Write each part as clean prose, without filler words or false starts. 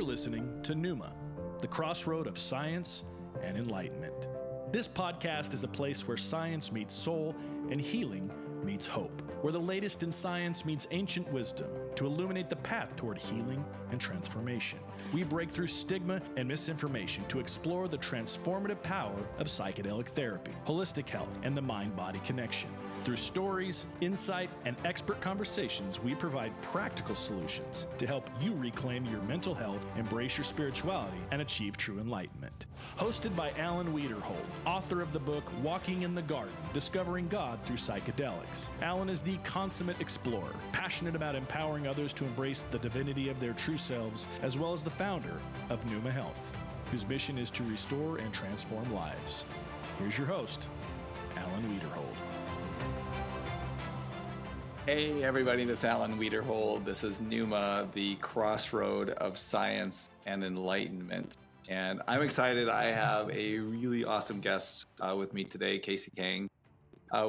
listening to Neuma, the Crossroad of Science and Enlightenment. This podcast is a place where science meets soul and healing meets hope, where the latest in science meets ancient wisdom to illuminate the path toward healing and transformation. We break through stigma and misinformation to explore the transformative power of psychedelic therapy, holistic health, and the mind-body connection. Through stories, insight, and expert conversations, we provide practical solutions to help you reclaim your mental health, embrace your spirituality, and achieve true enlightenment. Hosted by Alan Wiederhold, author of the book Walking in the Garden, Discovering God Through Psychedelics. Alan is the consummate explorer, passionate about empowering others to embrace the divinity of their true selves, as well as the founder of Neuma Health, whose mission is to restore and transform lives. Here's your host, Alan Wiederhold. Hey everybody, this is Alan Wiederhold. This is Neuma, the Crossroad of Science and Enlightenment. And I'm excited. I have a really awesome guest with me today, Casey Kang.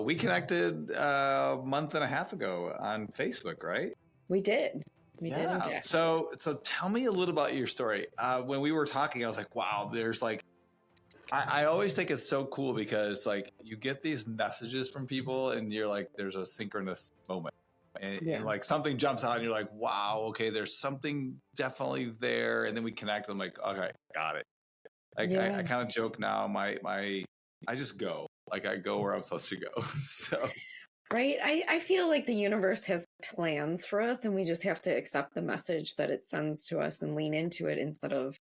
We connected a month and a half ago on Facebook, right? We did. We did. Yeah. So tell me a little about your story. When we were talking, I was like, wow, there's like, I always think it's so cool because like you get these messages from people and you're like, there's a synchronous moment and like something jumps out and you're like, wow, okay, there's something definitely there. And then we connect. I'm like, okay, got it. Like I kind of joke now, I just go, like I go where I'm supposed to go. So. Right. I feel like the universe has plans for us and we just have to accept the message that it sends to us and lean into it instead of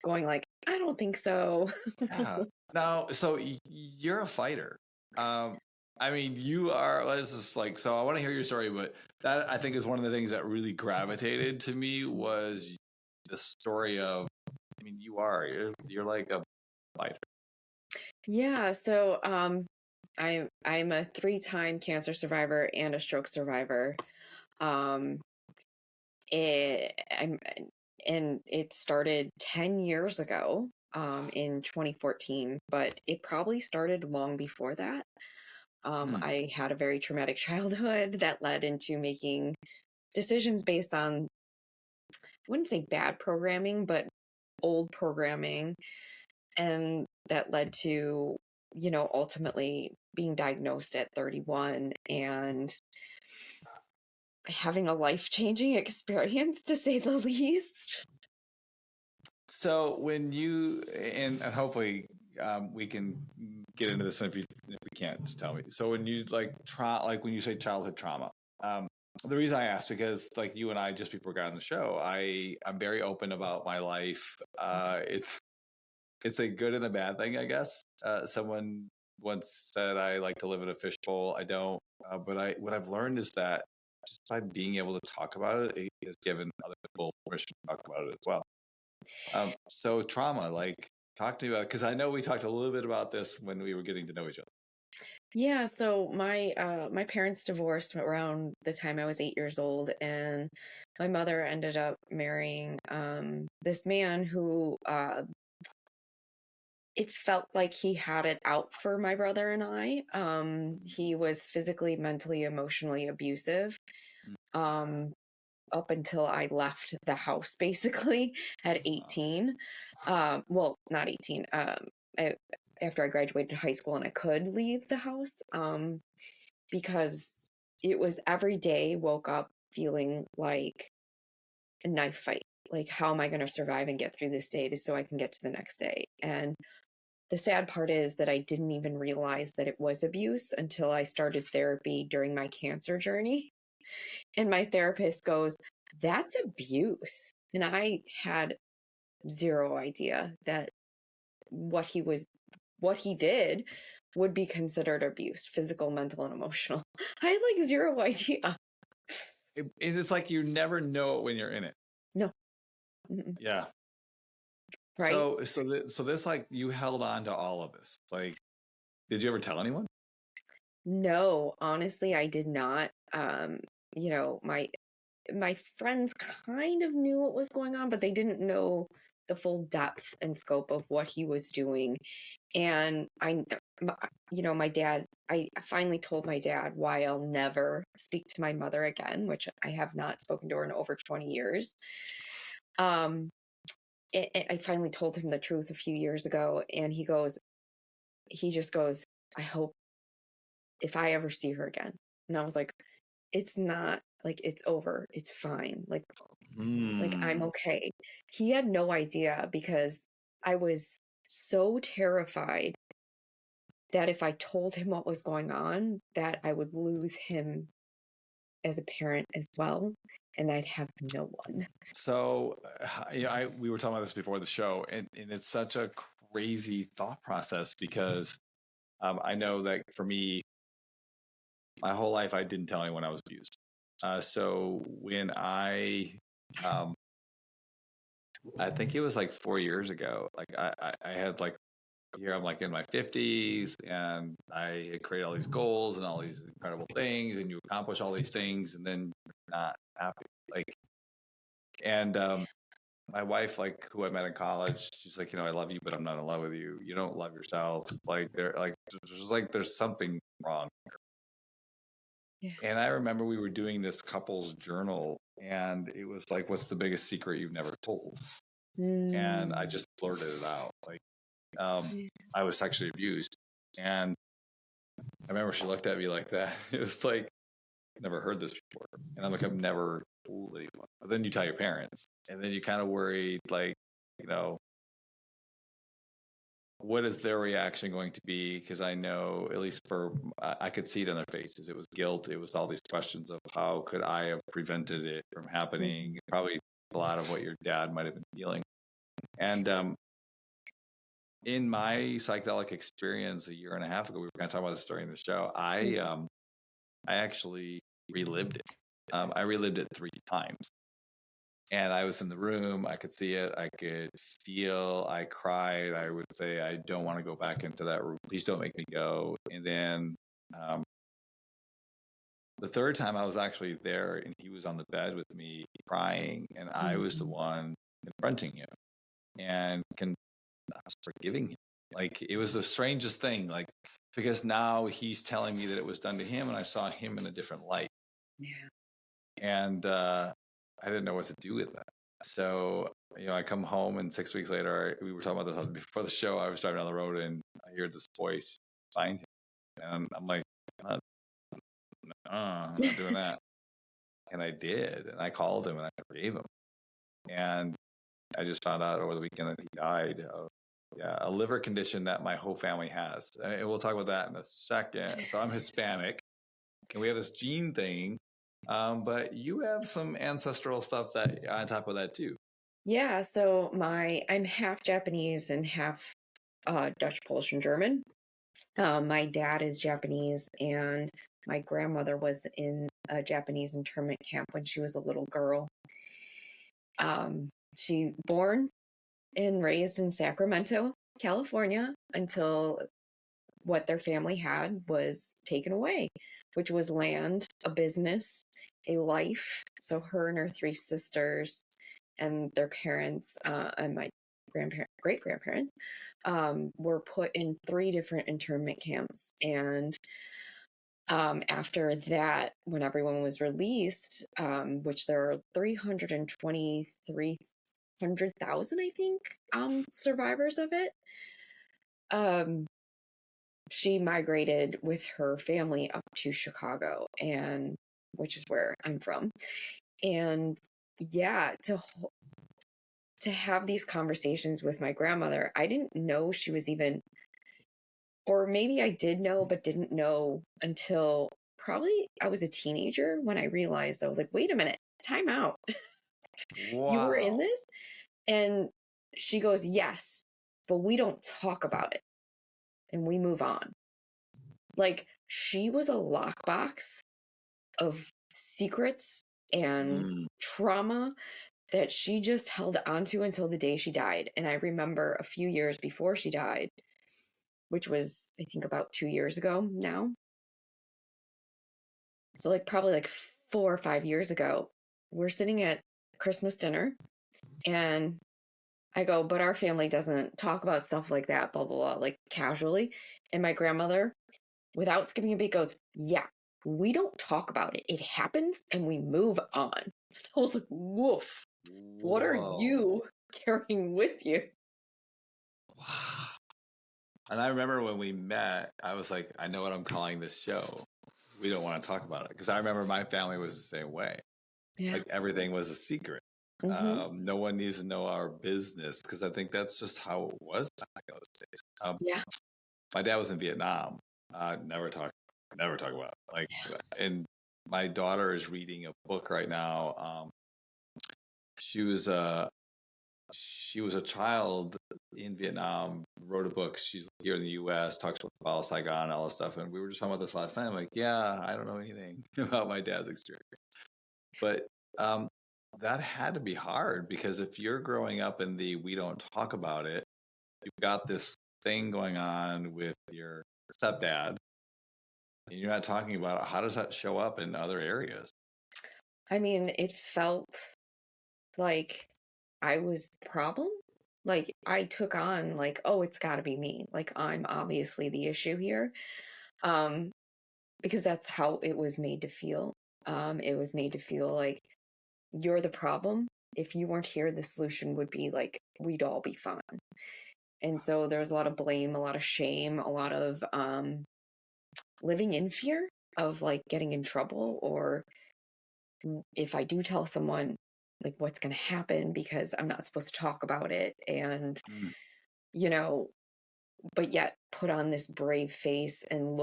going like, I don't think so. Yeah. Now, so you're a fighter. I mean, you are, this is like, so I want to hear your story, but that I think is one of the things that really gravitated to me was the story of, I mean, you're like a fighter. Yeah. So, I'm a 3-time cancer survivor and a stroke survivor. It started 10 years ago, in 2014, but it probably started long before that. I had a very traumatic childhood that led into making decisions based on, I wouldn't say bad programming, but old programming. And that led to, ultimately being diagnosed at 31 and having a life-changing experience, to say the least. So when you, and hopefully we can get into this, and if we can't, just tell me. So when you like when you say childhood trauma, the reason I asked, because like you and I, just before we got on the show, I'm very open about my life. It's a good and a bad thing, I guess. Someone once said I like to live in a fishbowl. I don't, but what I've learned is that just by being able to talk about it, it has given other people permission to talk about it as well. So trauma, like talk to me about, because I know we talked a little bit about this when we were getting to know each other. Yeah, so my parents divorced around the time I was 8 years old, and my mother ended up marrying this man who it felt like he had it out for my brother and I. He was physically, mentally, emotionally abusive. Up until I left the house, basically, at 18. Well, not 18. After I graduated high school and I could leave the house, because it was every day, woke up feeling like a knife fight. Like, how am I going to survive and get through this day so I can get to the next day? And the sad part is that I didn't even realize that it was abuse until I started therapy during my cancer journey. And my therapist goes, that's abuse. And I had zero idea that what he did would be considered abuse, physical, mental, and emotional. I had like zero idea. And it's like you never know it when you're in it. No. Yeah. Right. So this, like, you held on to all of this. Like, did you ever tell anyone? No, honestly, I did not. My friends kind of knew what was going on, but they didn't know the full depth and scope of what he was doing. And my dad, I finally told my dad why I'll never speak to my mother again, which I have not spoken to her in over 20 years. I finally told him the truth a few years ago, and he just goes, I hope if I ever see her again. And I was like, it's not like it's over. It's fine. Like I'm okay. He had no idea because I was so terrified that if I told him what was going on, that I would lose him as a parent as well, and I'd have no one. So, we were talking about this before the show, and it's such a crazy thought process because I know that for me, my whole life I didn't tell anyone I was abused. So when I think it was like 4 years ago, like I had like here I'm like in my 50s and I had created all these goals and all these incredible things, and you accomplish all these things and then you're not happy. Like, and my wife, like who I met in college, she's like, I love you, but I'm not in love with you. You don't love yourself. Like there's something wrong. Yeah. And I remember we were doing this couples journal, and it was like, what's the biggest secret you've never told? And I just blurted it out. Like, I was sexually abused. And I remember she looked at me like that. It was like, never heard this before. And I'm like, I've never told anyone. But then you tell your parents, and then you kind of worried, like, what is their reaction going to be? Because I know, at least I could see it on their faces. It was guilt. It was all these questions of how could I have prevented it from happening? Probably a lot of what your dad might have been feeling. And in my psychedelic experience a year and a half ago, we were going to talk about this during the show. I actually relived it. I relived it 3 times. And I was in the room, I could see it, I could feel, I cried, I would say, I don't want to go back into that room. Please don't make me go. And then the 3rd time I was actually there and he was on the bed with me crying, and I was the one confronting him and I was forgiving him. Like, it was the strangest thing, like, because now he's telling me that it was done to him and I saw him in a different light. Yeah. And I didn't know what to do with that. So, I come home, and 6 weeks later, we were talking about this before the show. I was driving down the road and I hear this voice behind him. And I'm like, I'm not doing that. And I did. And I called him and I forgave him. And I just found out over the weekend that he died of a liver condition that my whole family has. And we'll talk about that in a second. So I'm Hispanic, and we have this gene thing. But you have some ancestral stuff that on top of that too. Yeah, so I'm half Japanese and half Dutch, Polish, and German. My dad is Japanese, and my grandmother was in a Japanese internment camp when she was a little girl. She born and raised in Sacramento, California, until what their family had was taken away, which was land, a business, a life. So her and her 3 sisters and their parents and my great grandparents were put in 3 different internment camps. And after that, when everyone was released, which there are 323,000, I think, survivors of it, she migrated with her family up to Chicago, and which is where I'm from. And yeah, to have these conversations with my grandmother, I didn't know she was even, or maybe I did know, but didn't know until probably I was a teenager when I realized, I was like, wait a minute, time out. Wow. You were in this? And she goes, yes, but we don't talk about it. And we move on. Like, she was a lockbox of secrets and trauma that she just held onto until the day she died. And I remember a few years before she died, which was, I think, about 2 years ago now. So like probably like 4 or 5 years ago, we're sitting at Christmas dinner, and I go, but our family doesn't talk about stuff like that, blah, blah, blah, like casually. And my grandmother, without skipping a beat, goes, yeah, we don't talk about it. It happens and we move on. I was like, woof. What are you carrying with you. Wow. And I remember when we met, I was like, I know what I'm calling this show. We don't want to talk about it. Because I remember my family was the same way. Yeah. Like everything was a secret. No one needs to know our business because I think that's just how it was back in those days. Yeah. My dad was in Vietnam. Never talk about it. Like, and my daughter is reading a book right now. She was a child in Vietnam, wrote a book. She's here in the U.S., talks about Battle of Saigon, all this stuff. And we were just talking about this last night. I'm like, yeah, I don't know anything about my dad's experience. But that had to be hard because if you're growing up in the we don't talk about it, you've got this thing going on with your stepdad, and you're not talking about it. How does that show up in other areas? I mean, it felt like I was the problem. Like I took on like, oh, it's got to be me. Like I'm obviously the issue here. Because that's how it was made to feel. It was made to feel like you're the problem. If you weren't here, the solution would be like we'd all be fine. And so there's a lot of blame, a lot of shame, a lot of living in fear of like getting in trouble, or if I do tell someone, like what's going to happen because I'm not supposed to talk about it. And, you know, but yet put on this brave face and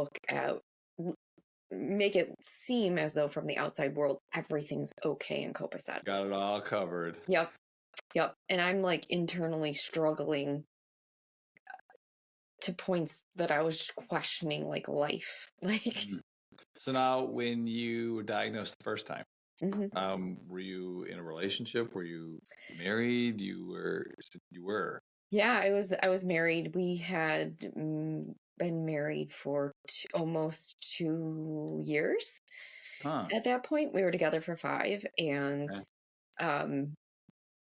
make it seem as though from the outside world, everything's okay in Copacetic. Got it all covered. Yep. And I'm like internally struggling to points that I was just questioning like life. Like, so now when you were diagnosed the first time, were you in a relationship? Were you married? You were. Yeah, I was married. We had been married for almost 2 years. At that point, we were together for 5, and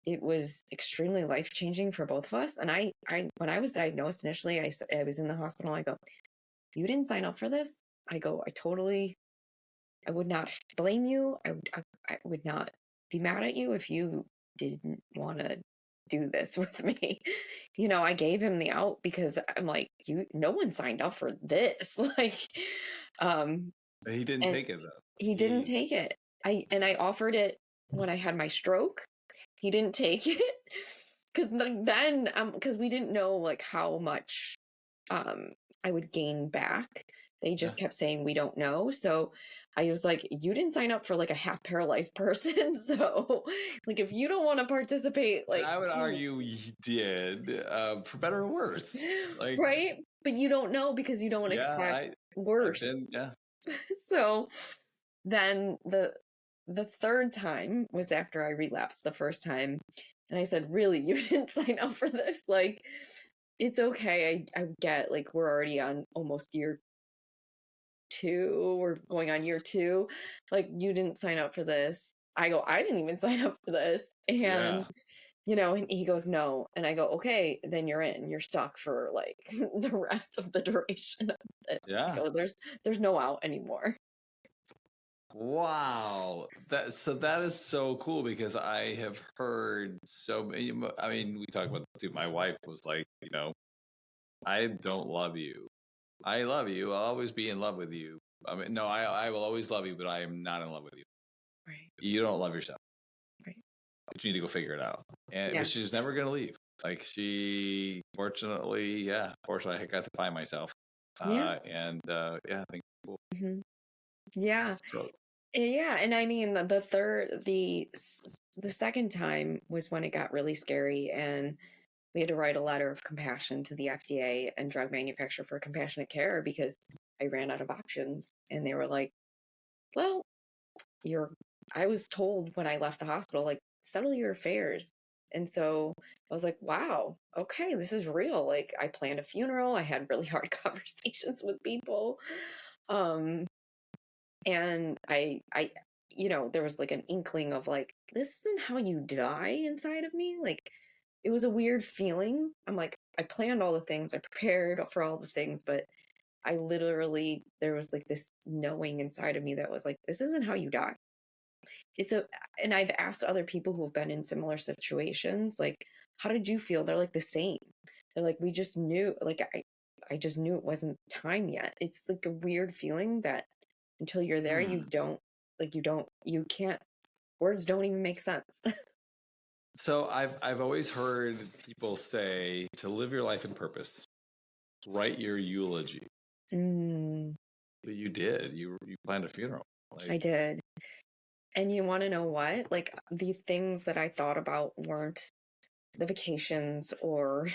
it was extremely life-changing for both of us. And I when I was diagnosed initially, I was in the hospital. I go, you didn't sign up for this. I go, I would not blame you. I would not be mad at you if you didn't want to do this with me. You know, I gave him the out because I'm like, no one signed up for this. Like, he didn't take it though. He didn't take it. I offered it when I had my stroke. He didn't take it because then because we didn't know like how much I would gain back. They just kept saying we don't know. So I was like, you didn't sign up for like a half paralyzed person. So like if you don't want to participate, like I would argue you did, for better or worse. Like, right? But you don't know because you don't want to attack worse. So then the third time was after I relapsed the first time. And I said, really, you didn't sign up for this? Like, it's okay. I get like we're already on almost year 2. We're going on year 2. Like, you didn't sign up for this. I go, I didn't even sign up for this. And you know, and he goes, no. And I go, okay, then you're in. You're stuck for like the rest of the duration of it. Yeah. So there's no out anymore. Wow. That is so cool because I have heard so many. I mean, we talk about this too. My wife was like, you know, I don't love you. I love you. I'll always be in love with you. I mean, no, I will always love you, but I am not in love with you. Right. You don't love yourself. Right. But you need to go figure it out. And but she's never gonna leave. Like fortunately, I got to find myself. I think cool. Yeah. So, yeah, and I mean the second time was when it got really scary, and we had to write a letter of compassion to the FDA and drug manufacturer for compassionate care because I ran out of options, and they were like, well, I was told when I left the hospital, like, settle your affairs. And so I was like, wow, okay, this is real. Like, I planned a funeral. I had really hard conversations with people. And I, you know, there was like an inkling of like, this isn't how you die inside of me. Like, it was a weird feeling. I'm like, I planned all the things, I prepared for all the things, but I literally, there was like this knowing inside of me that was like, this isn't how you die. and I've asked other people who have been in similar situations, like, how did you feel? They're like the same. They're like, we just knew, like, I just knew it wasn't time yet. It's like a weird feeling that until you're there, you can't, words don't even make sense. So I've always heard people say to live your life in purpose, write your eulogy. Mm, But you did. You planned a funeral. I did. And you want to know what? Like, the things that I thought about weren't the vacations or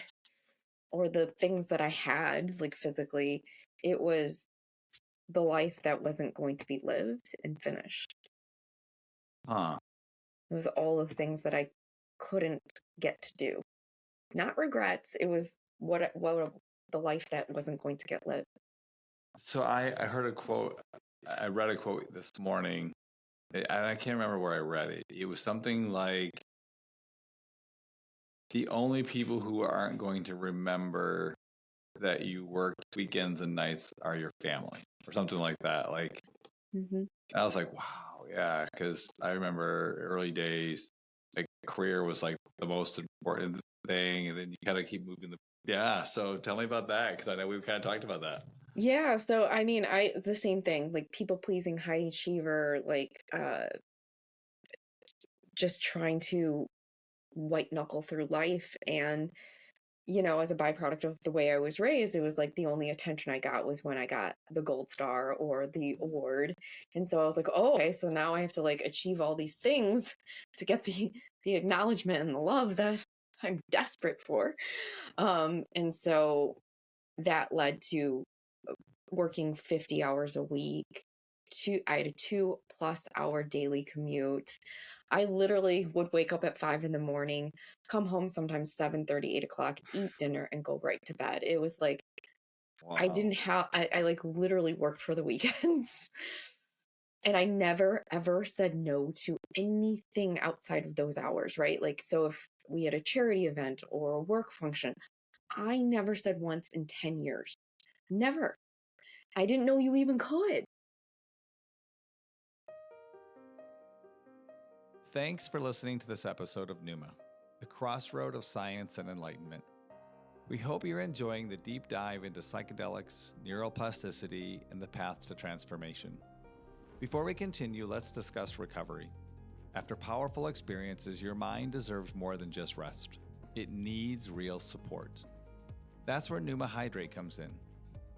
the things that I had, like, physically. It was the life that wasn't going to be lived and finished. Huh. It was all the things that I couldn't get to do. Not regrets. It was what the life that wasn't going to get lived. So I heard a quote. I read a quote this morning, and I can't remember where I read it. It was something like, the only people who aren't going to remember that you worked weekends and nights are your family, or something like that. Like, I was like, wow, yeah, because I remember early days, like, career was like the most important thing, and then you kind of keep moving yeah. So tell me about that, because I know we've kind of talked about that. Yeah, so I mean, the same thing, like, people pleasing, high achiever, like, just trying to white knuckle through life. And, as a byproduct of the way I was raised, it was like the only attention I got was when I got the gold star or the award. And so I was like, oh, okay, so now I have to, like, achieve all these things to get the acknowledgement and the love that I'm desperate for. And so that led to working 50 hours a week. I had a 2+ hour daily commute. I literally would wake up at 5 a.m, come home sometimes 7:30, 8 o'clock, eat dinner, and go right to bed. It was like, Wow. I like literally worked for the weekends. And I never ever said no to anything outside of those hours, right? Like, so if we had a charity event or a work function, I never said once in 10 years. Never. I didn't know you even could. Thanks for listening to this episode of Neuma, the Crossroad of Science and Enlightenment. We hope you're enjoying the deep dive into psychedelics, neuroplasticity, and the path to transformation. Before we continue, let's discuss recovery. After powerful experiences, your mind deserves more than just rest. It needs real support. That's where Neuma Hydrate comes in.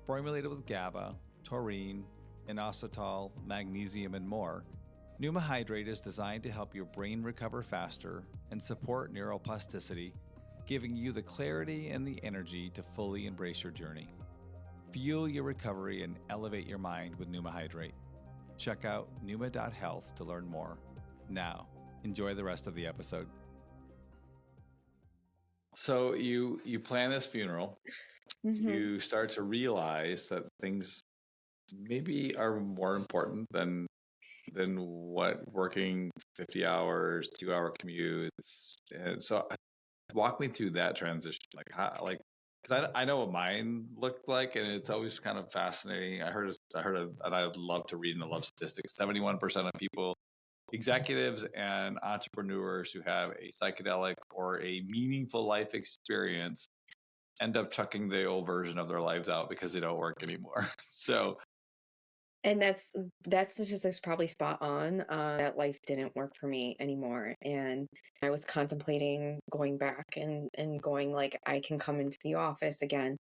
Formulated with GABA, taurine, inositol, magnesium, and more, Neuma Hydrate is designed to help your brain recover faster and support neuroplasticity, giving you the clarity and the energy to fully embrace your journey. Fuel your recovery and elevate your mind with Neuma Hydrate. Check out neuma.health to learn more. Now, enjoy the rest of the episode. So you plan this funeral. You start to realize that things maybe are more important than what working 50 hours, 2-hour commutes. And so walk me through that transition. Like, how, like, because I know what mine looked like, and it's always kind of fascinating. And I love to read and I love statistics. 71% of people, executives and entrepreneurs who have a psychedelic or a meaningful life experience, end up chucking the old version of their lives out because they don't work anymore. So, and that statistic's probably spot on. That life didn't work for me anymore, and I was contemplating going back and going, like, I can come into the office again,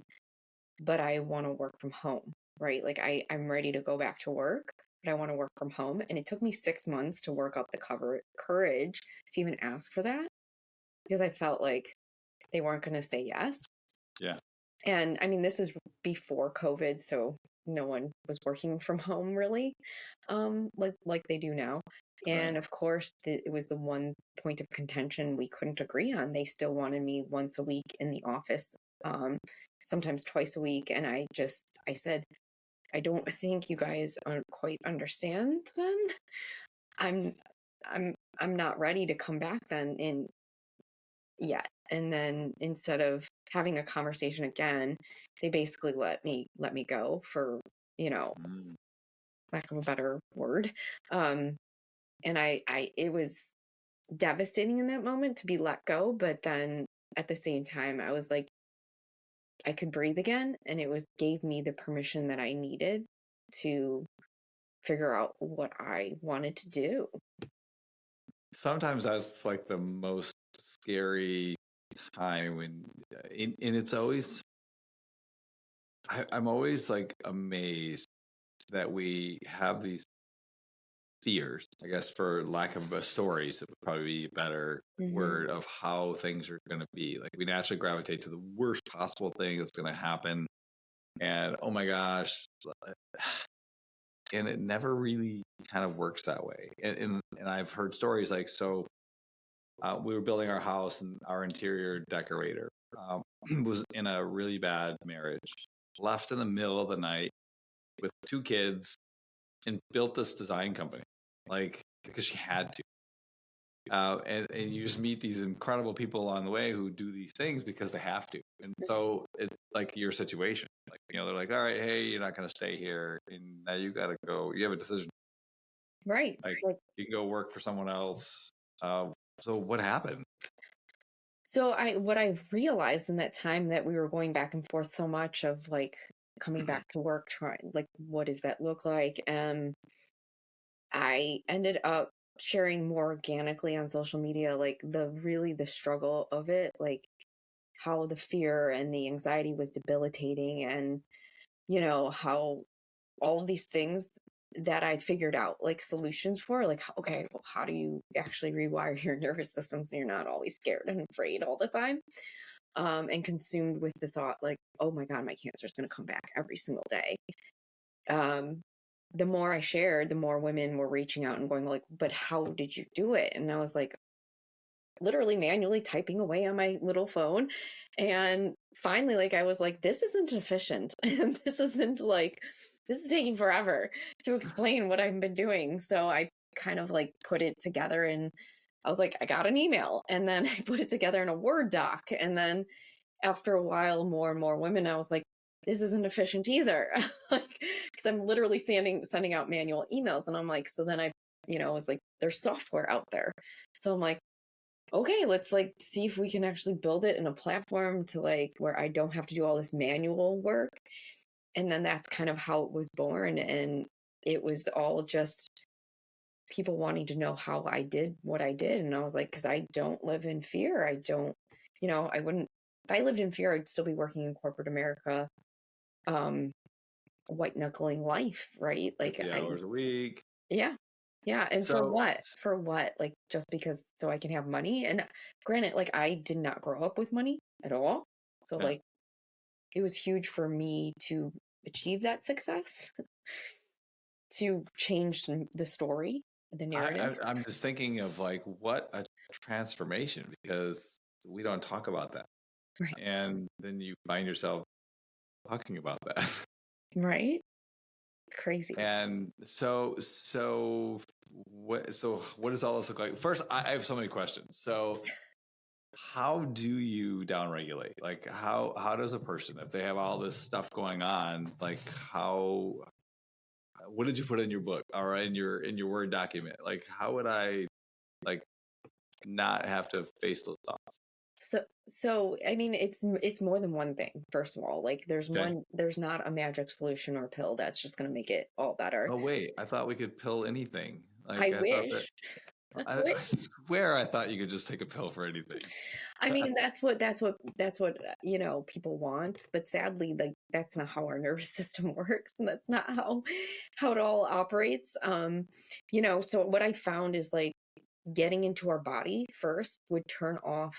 but I want to work from home, right? Like, I'm ready to go back to work, but I want to work from home. And it took me 6 months to work up the courage to even ask for that, because I felt like they weren't going to say yes. yeah. And I mean, this was before COVID, so no one was working from home really, like they do now. And of course, it was the one point of contention we couldn't agree on. They still wanted me once a week in the office, sometimes twice a week. And I said, I don't think you guys quite understand then. I'm not ready to come back then in yet. And then instead of having a conversation again, they basically let me go, for lack of a better word. And it was devastating in that moment to be let go. But then at the same time, I was like, I could breathe again. And it gave me the permission that I needed to figure out what I wanted to do. Sometimes that's like the most scary time when, and it's always, I'm always like amazed that we have these fears, I guess, for lack of stories, it would probably be a better word, of how things are going to be. Like, we naturally gravitate to the worst possible thing that's going to happen. And oh my gosh. And it never really kind of works that way. And I've heard stories like, so we were building our house, and our interior decorator was in a really bad marriage, left in the middle of the night with 2 kids, and built this design company, like, because she had to. And you just meet these incredible people along the way who do these things because they have to. And so it's like your situation. Like, they're like, all right, hey, you're not going to stay here. And now you got to go. You have a decision. Right. Like, you can go work for someone else. So what happened? So what I realized in that time that we were going back and forth so much of like coming back to work, trying, like, what does that look like? I ended up sharing more organically on social media, like the struggle of it, like how the fear and the anxiety was debilitating, and how all of these things that I'd figured out like solutions for, like, okay, well, how do you actually rewire your nervous system so you're not always scared and afraid all the time, and consumed with the thought like, oh my god, my cancer is going to come back every single day. The more I shared, the more women were reaching out and going like, but how did you do it? And I was like, literally manually typing away on my little phone. And finally, like, I was like, this isn't efficient. And this is taking forever to explain what I've been doing. So I kind of like put it together, and I was like, I got an email, and then I put it together in a Word doc. And then after a while, more and more women, I was like, this isn't efficient either. Like, because I'm literally sending out manual emails. And I'm like, so then I was like, there's software out there. So I'm like, okay, let's like see if we can actually build it in a platform to like where I don't have to do all this manual work. And then that's kind of how it was born. And it was all just people wanting to know how I did what I did. And I was like, because I don't live in fear. I don't, I wouldn't, if I lived in fear, I'd still be working in corporate America, white knuckling life, right? Like 50 hours a week. Yeah. Yeah. And So, for what? For what? Like, just because so I can have money? And granted, like, I did not grow up with money at all. So, yeah. like, it was huge for me to achieve that success, to change the story, the narrative. I'm just thinking of like, what a transformation, because we don't talk about that. Right. And then you find yourself talking about that. Right. It's crazy. And so what does all this look like? First, I have so many questions. So how do you downregulate? Like, how does a person, if they have all this stuff going on, like, what did you put in your book or in your Word document? Like, how would I like not have to face those thoughts? So I mean, it's more than one thing. First of all, like, there's not a magic solution or pill that's just going to make it all better. Oh wait, I thought we could pill anything. Like, I wish. I swear I thought you could just take a pill for anything. I mean, that's what people want, but sadly, like, that's not how our nervous system works, and that's not how it all operates. So what I found is like getting into our body first would turn off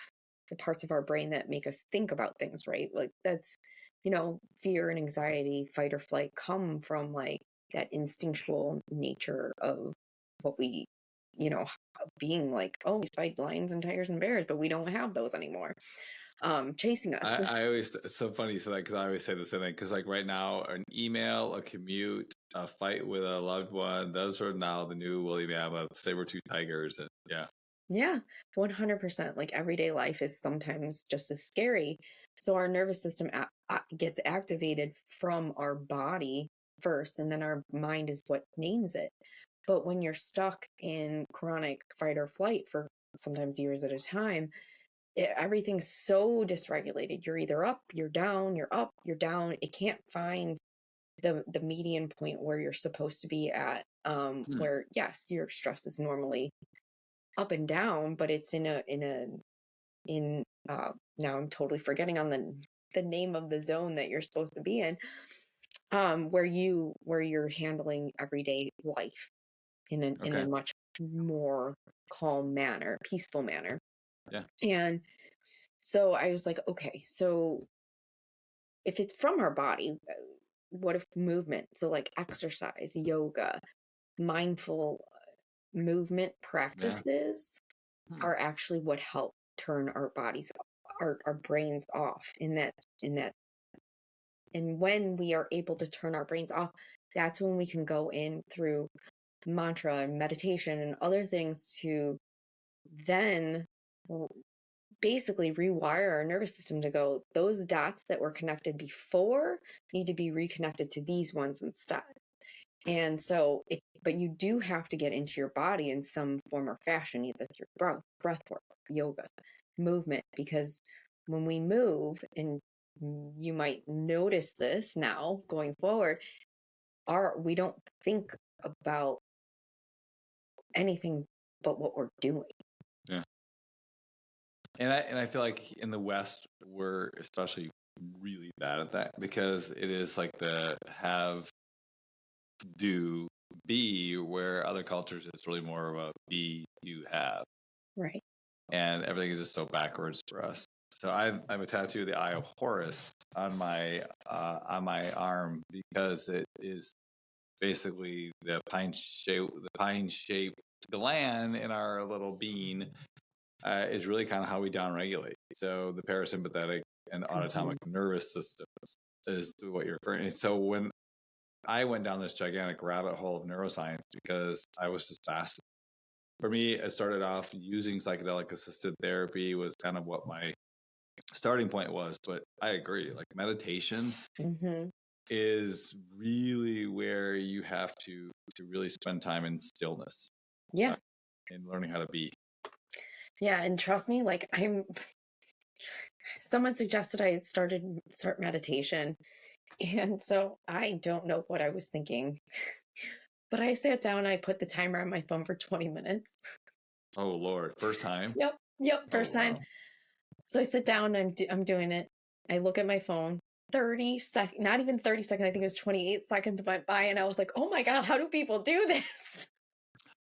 the parts of our brain that make us think about things, right? Like, that's fear and anxiety, fight or flight, come from like that instinctual nature of what we being like, oh, we fight lions and tigers and bears, but we don't have those anymore chasing us. I always, it's so funny. So like, cause I always say the same thing. Cause like right now, an email, a commute, a fight with a loved one, those are now the new woolly mammoth, saber-tooth tigers. And yeah, 100%. Like, everyday life is sometimes just as scary. So our nervous system gets activated from our body first, and then our mind is what names it. But when you're stuck in chronic fight or flight for sometimes years at a time, everything's so dysregulated. You're either up, you're down, you're up, you're down. It can't find the median point where you're supposed to be at, where yes, your stress is normally up and down, but it's in now I'm totally forgetting on the name of the zone that you're supposed to be in, where you're handling everyday life in a much more calm manner, peaceful manner. Yeah. And so I was like, okay, so if it's from our body, what if movement? So like exercise, yoga, mindful movement practices are actually what help turn our bodies, our brains off in that. And when we are able to turn our brains off, that's when we can go in through mantra and meditation and other things to then basically rewire our nervous system to go, those dots that were connected before need to be reconnected to these ones instead. And so but you do have to get into your body in some form or fashion, either through breath work, yoga, movement, because when we move, and you might notice this now going forward, we don't think about anything but what we're doing. Yeah. And I feel like in the West, we're especially really bad at that, because it is like the have, do, be, where other cultures it's really more about be, you, have. Right. And everything is just so backwards for us. So I have a tattoo of the Eye of Horus on my arm, because it is basically the pine shaped gland in our little bean is really kind of how we downregulate. So the parasympathetic and autonomic nervous systems is what you're referring to. So when I went down this gigantic rabbit hole of neuroscience, because I was just fascinated. For me, it started off using psychedelic assisted therapy was kind of what my starting point was. But I agree, like meditation is really where you have to really spend time in stillness. Yeah. And learning how to be. Yeah, and trust me, like someone suggested I start meditation, and so I don't know what I was thinking, but I sat down, I put the timer on my phone for 20 minutes. Oh Lord, first time? Yep, first time. Wow. So I sit down, I'm doing it. I look at my phone. 30 seconds, not even 30 seconds, I think it was 28 seconds went by, and I was like, oh my God, how do people do this?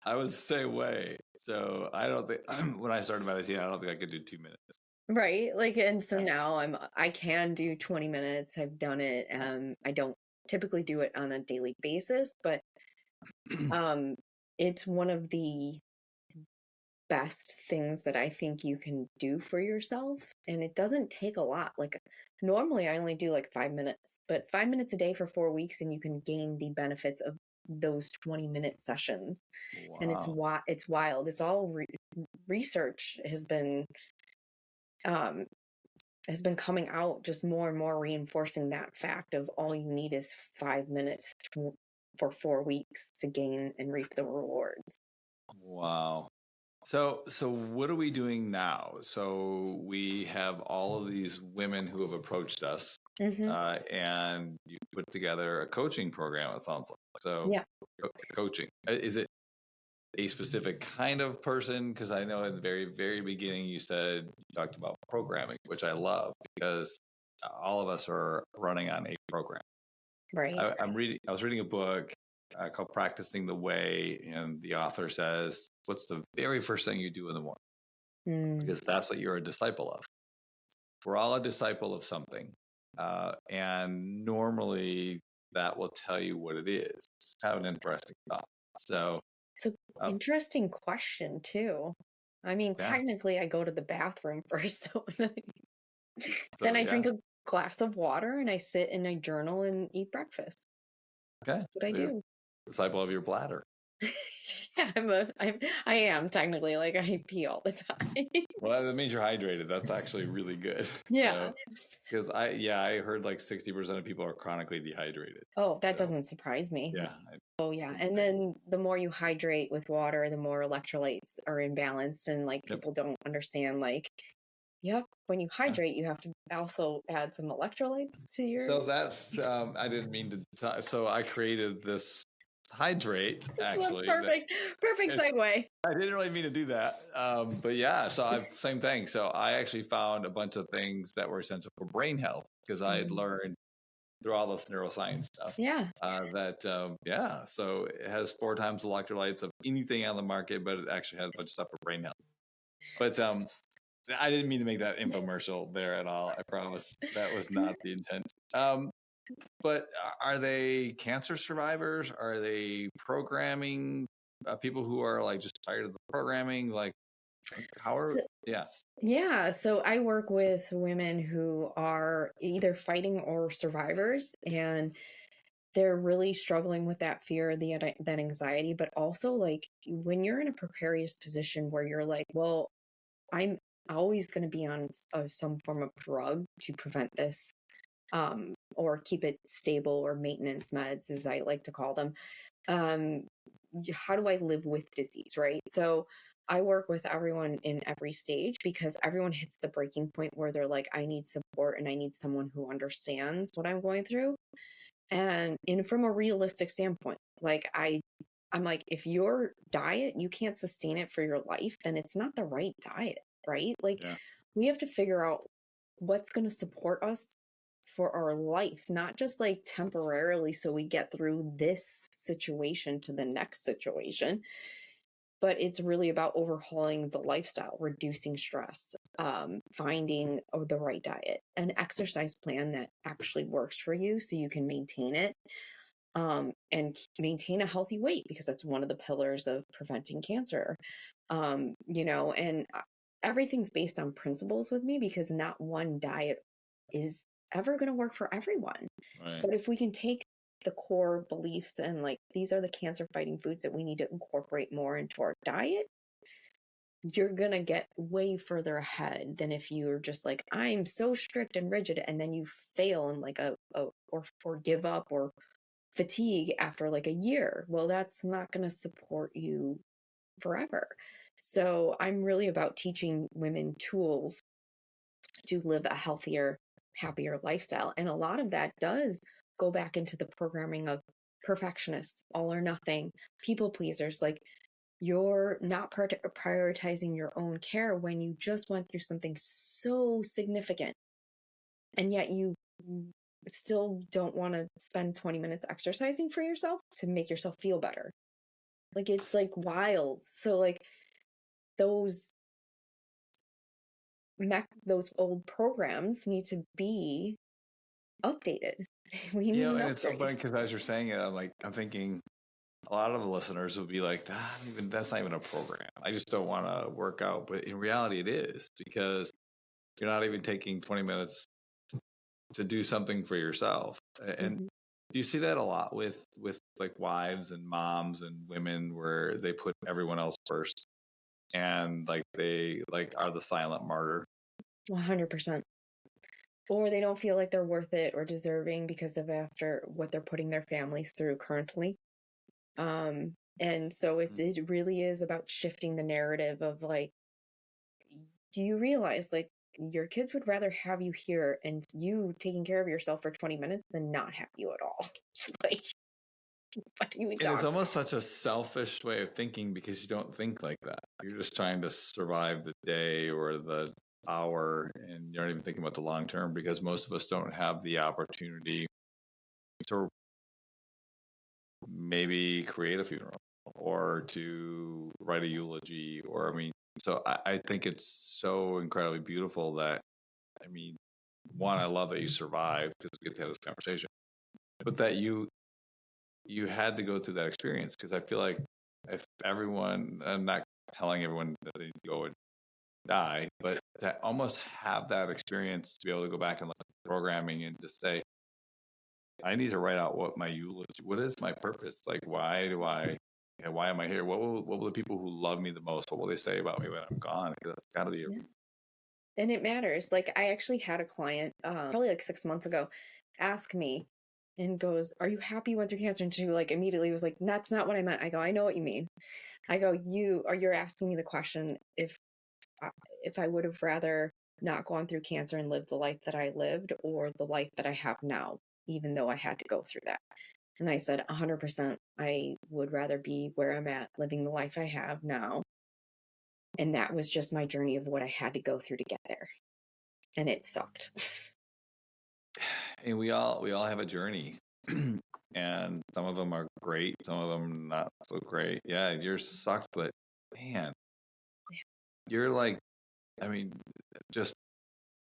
I was the same way. So I don't think when I started meditating, I don't think I could do 2 minutes. Right. Like, and so now I can do 20 minutes. I've done it. I don't typically do it on a daily basis, but it's one of the best things that I think you can do for yourself. And it doesn't take a lot. Like normally I only do like 5 minutes, but 5 minutes a day for 4 weeks, and you can gain the benefits of those 20-minute sessions. Wow. And it's wild. It's all research has been coming out just more and more, reinforcing that fact of all you need is 5 minutes for 4 weeks to gain and reap the rewards. Wow. So what are we doing now? So we have all of these women who have approached us, and you put together a coaching program, it sounds like. So yeah. Coaching. Is it a specific kind of person? Because I know in the very, very beginning you talked about programming, which I love, because all of us are running on a program. Right. I was reading a book called Practicing the Way, and the author says, what's the very first thing you do in the morning? Because that's what you're a disciple of. We're all a disciple of something. And normally that will tell you what it is. Just have an interesting thought. So it's an interesting question too. I mean, technically I go to the bathroom first. Then I drink a glass of water, and I sit and I journal and eat breakfast. Okay. That's what I do. Disciple of your bladder. Yeah, I am technically, like, I pee all the time. Well, that means you're hydrated. That's actually really good. Yeah. Because I heard like 60% of people are chronically dehydrated. Oh, that So, doesn't surprise me. yeah. Oh, yeah. And then the more you hydrate with water, the more electrolytes are imbalanced. And like Yep. people don't understand, like, when you hydrate, you have to also add some electrolytes to your. So that's, I didn't mean to, so I created this hydrate actually. Perfect segue. I didn't really mean to do that. But yeah, so same thing. So I actually found a bunch of things that were essential for brain health because I had learned through all this neuroscience stuff. Yeah. So it has 4 times the electrolytes of anything on the market, but it actually has a bunch of stuff for brain health. But I didn't mean to make that infomercial there at all. I promise that was not the intent. But are they cancer survivors? Are they programming people who are like just tired of the programming? Like, Yeah, so I work with women who are either fighting or survivors, and they're really struggling with that fear, that anxiety, but also like when you're in a precarious position where you're like, well, I'm always going to be on some form of drug to prevent this, or keep it stable, or maintenance meds, as I like to call them. How do I live with disease, right? So I work with everyone in every stage because everyone hits the breaking point where they're like, I need support and I need someone who understands what I'm going through. And from a realistic standpoint, like I'm like, if your diet, you can't sustain it for your life, then it's not the right diet, right? Like we have to figure out what's going to support us for our life, not just like temporarily so we get through this situation to the next situation, but it's really about overhauling the lifestyle, reducing stress, finding the right diet, an exercise plan that actually works for you so you can maintain it, and maintain a healthy weight, because that's one of the pillars of preventing cancer. And everything's based on principles with me, because not one diet is ever going to work for everyone. Right. But if we can take the core beliefs and like, these are the cancer fighting foods that we need to incorporate more into our diet, you're going to get way further ahead than if you're just like, I'm so strict and rigid, and then you fail and like or give up or fatigue after like a year. Well, that's not going to support you forever. So I'm really about teaching women tools to live a healthier, happier lifestyle. And a lot of that does go back into the programming of perfectionists, all or nothing, people pleasers. Like, you're not prioritizing your own care when you just went through something so significant, and yet you still don't want to spend 20 minutes exercising for yourself to make yourself feel better. Like, it's like wild. So like those old programs need to be updated. We need and an it's so upgrade. funny because as you're saying it, I'm thinking a lot of the listeners will be like, that's not even a program. I just don't want to work out. But in reality, it is, because you're not even taking 20 minutes to do something for yourself. And you see that a lot with like wives and moms and women, where they put everyone else first, and like they like are the silent martyr. 100%. Or they don't feel like they're worth it or deserving because of after what they're putting their families through currently. And so it really is about shifting the narrative of like, do you realize like your kids would rather have you here and you taking care of yourself for 20 minutes than not have you at all? Like, what are you talking? And it's almost such a selfish way of thinking, because you don't think like that. You're just trying to survive the day or the hour, and you're not even thinking about the long term, because most of us don't have the opportunity to maybe create a funeral or to write a eulogy, or so I think it's so incredibly beautiful that, one, I love that you survived, because we get to have this conversation, but that you had to go through that experience, because I feel like if everyone, I'm not telling everyone that they need to go and die, but to almost have that experience, to be able to go back and look at the programming and just say, I need to write out what my eulogy, what is my purpose? Like, why do I okay, why am I here? What will the people who love me the most, what will they say about me when I'm gone? That's got to be And it matters. Like, I actually had a client probably like 6 months ago ask me and goes, "Are you happy you went through cancer?" And she like immediately was like, "That's not what I meant." I go, "I know what you mean." I go, you're asking me the question if I would have rather not gone through cancer and lived the life that I lived, or the life that I have now, even though I had to go through that. And I said 100%, I would rather be where I'm at, living the life I have now. And that was just my journey of what I had to go through to get there. And it sucked. And we all have a journey. And some of them are great, some of them not so great. Yeah, yours sucked, but man, you're like, I mean, just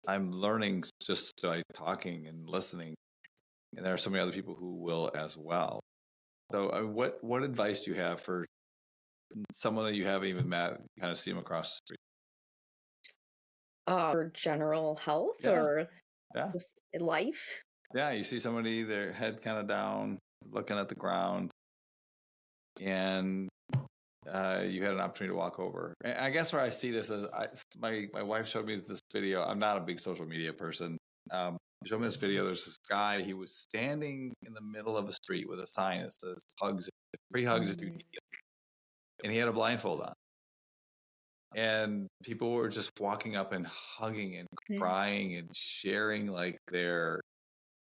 I'm learning just by talking and listening, and there are so many other people who will as well. So, what advice do you have for someone that you haven't even met? You kind of see them across the street. For general health or just life? Yeah, you see somebody, their head kind of down, looking at the ground, and you had an opportunity to walk over. And I guess where I see this is, my wife showed me this video. I'm not a big social media person. She showed me this video. There's this guy. He was standing in the middle of a street with a sign that says "Hugs, free hugs if you need it," and he had a blindfold on. And people were just walking up and hugging and crying and sharing like their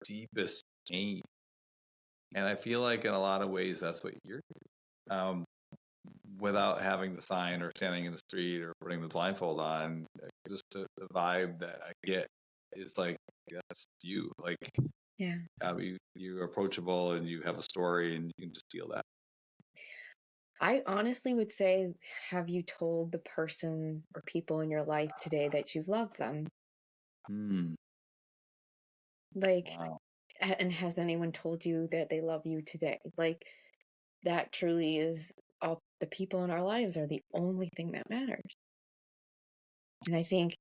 deepest pain. And I feel like in a lot of ways that's what you're doing. Without having the sign or standing in the street or putting the blindfold on, just the vibe that I get is like, that's you. Like, you're approachable and you have a story and you can just feel that. I honestly would say, have you told the person or people in your life today that you've loved them? Like, Wow. and has anyone told you that they love you today? Like, that truly is all. The people in our lives are the only thing that matters. And I think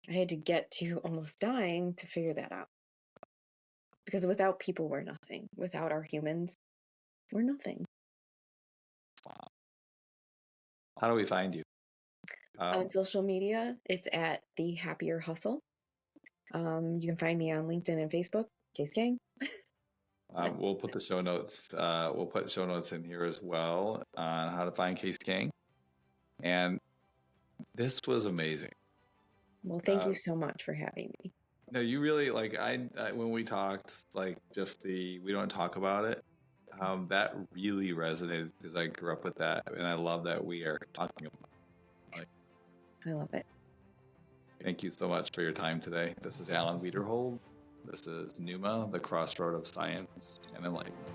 I had to get to almost dying to figure that out. Because without people, we're nothing. Without our humans, we're nothing. Wow. How do we find you? On social media, it's at The Happier Hustle. You can find me on LinkedIn and Facebook, Casey Kang. We'll put the show notes. We'll put show notes in here as well on how to find Casey Kang. And this was amazing. Well, thank you so much for having me. No, you really like. I when we talked, like just we don't talk about it. That really resonated because I grew up with that, and I love that we are talking about it. Like, I love it. Thank you so much for your time today. This is Alan Wiederhold. This is Neuma, the Crossroad of Science and Enlightenment.